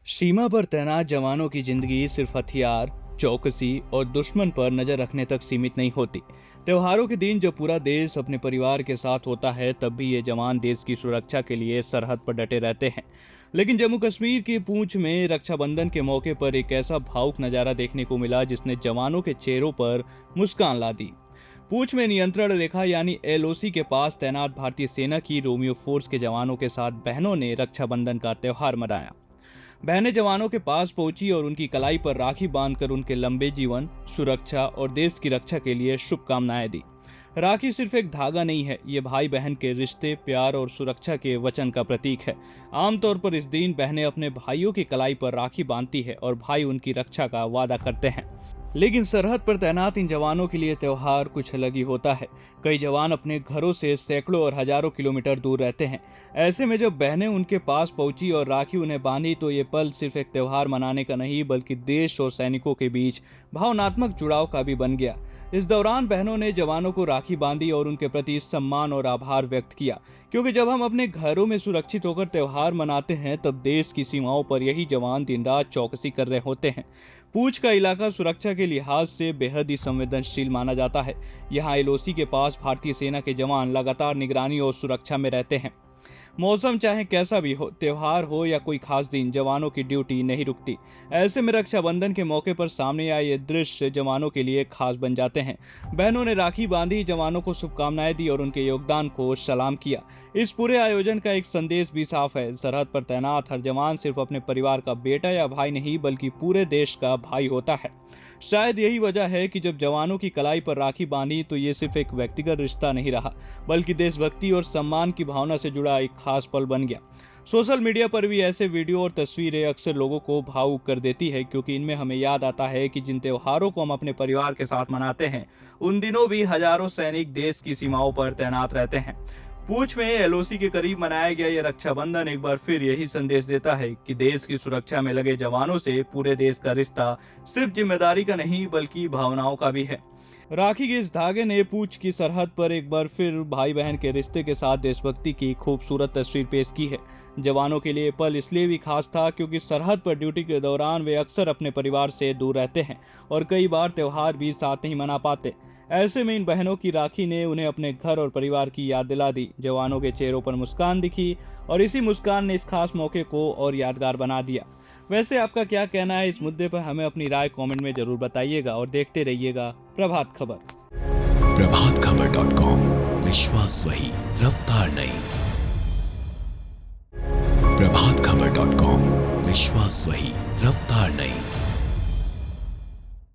सीमा पर तैनात जवानों की जिंदगी सिर्फ हथियार, चौकसी और दुश्मन पर नजर रखने तक सीमित नहीं होती। त्योहारों के दिन जब पूरा देश अपने परिवार के साथ होता है, तब भी ये जवान देश की सुरक्षा के लिए सरहद पर डटे रहते हैं। लेकिन जम्मू कश्मीर के पूंछ में रक्षाबंधन के मौके पर एक ऐसा भावुक नजारा देखने को मिला जिसने जवानों के चेहरों पर मुस्कान ला दी। पूंछ में नियंत्रण रेखा यानी एलओसी के पास तैनात भारतीय सेना की रोमियो फोर्स के जवानों के साथ बहनों ने रक्षाबंधन का त्योहार मनाया। बहनें जवानों के पास पहुंची और उनकी कलाई पर राखी बांधकर उनके लंबे जीवन, सुरक्षा और देश की रक्षा के लिए शुभकामनाएं दी। राखी सिर्फ एक धागा नहीं है, ये भाई बहन के रिश्ते, प्यार और सुरक्षा के वचन का प्रतीक है। आमतौर पर इस दिन बहनें अपने भाइयों की कलाई पर राखी बांधती है और भाई उनकी रक्षा का वादा करते हैं। लेकिन सरहद पर तैनात इन जवानों के लिए त्योहार कुछ अलग ही होता है। कई जवान अपने घरों से सैकड़ों और हजारों किलोमीटर दूर रहते हैं। ऐसे में जब बहनें उनके पास पहुंची और राखी उन्हें बांधी, तो ये पल सिर्फ एक त्योहार मनाने का नहीं, बल्कि देश और सैनिकों के बीच भावनात्मक जुड़ाव का भी बन गया। इस दौरान बहनों ने जवानों को राखी बांधी और उनके प्रति सम्मान और आभार व्यक्त किया, क्योंकि जब हम अपने घरों में सुरक्षित होकर त्योहार मनाते हैं, तब देश की सीमाओं पर यही जवान दिन रात चौकसी कर रहे होते हैं। पूंछ का इलाका सुरक्षा के लिहाज से बेहद ही संवेदनशील माना जाता है। यहाँ एलओसी के पास भारतीय सेना के जवान लगातार निगरानी और सुरक्षा में रहते हैं। मौसम चाहे कैसा भी हो, त्योहार हो या कोई खास दिन, जवानों की ड्यूटी नहीं रुकती। ऐसे में रक्षाबंधन के मौके पर सामने आए ये दृश्य जवानों के लिए खास बन जाते हैं। बहनों ने राखी बांधी, जवानों को शुभकामनाएं दी और उनके योगदान को सलाम किया। इस पूरे आयोजन का एक संदेश भी साफ है, सरहद पर तैनात हर जवान सिर्फ अपने परिवार का बेटा या भाई नहीं, बल्कि पूरे देश का भाई होता है। शायद यही वजह है कि जब जवानों की कलाई पर राखी बांधी, तो ये सिर्फ एक व्यक्तिगत रिश्ता नहीं रहा, बल्कि देशभक्ति और सम्मान की भावना से जुड़ा एक खास पल बन गया। सोशल मीडिया पर भी ऐसे वीडियो और तस्वीरें अक्सर लोगों को भावुक कर देती है, क्योंकि इनमें हमें याद आता है कि जिन त्योहारों को हम अपने परिवार के साथ मनाते हैं, उन दिनों भी हजारों सैनिक देश की सीमाओं पर तैनात रहते हैं। पूंछ में एलओसी के करीब मनाया गया यह रक्षाबंधन एक बार फिर यही संदेश देता है कि देश की सुरक्षा में लगे जवानों से पूरे देश का रिश्ता सिर्फ जिम्मेदारी का नहीं, बल्कि भावनाओं का भी है। राखी के इस धागे ने पूंछ की सरहद पर एक बार फिर भाई बहन के रिश्ते के साथ देशभक्ति की खूबसूरत तस्वीर पेश की है। जवानों के लिए पल इसलिए भी खास था क्योंकि सरहद पर ड्यूटी के दौरान वे अक्सर अपने परिवार से दूर रहते हैं और कई बार त्योहार भी साथ नहीं मना पाते। ऐसे में इन बहनों की राखी ने उन्हें अपने घर और परिवार की याद दिला दी। जवानों के चेहरों पर मुस्कान दिखी और इसी मुस्कान ने इस खास मौके को और यादगार बना दिया। वैसे आपका क्या कहना है इस मुद्दे पर? हमें अपनी राय कमेंट में जरूर बताइएगा और देखते रहिएगा प्रभात खबर। प्रभातखबर.com, विश्वास वही, रफ्तार नहीं। प्रभातखबर.com, विश्वास वही, रफ्तार नहीं।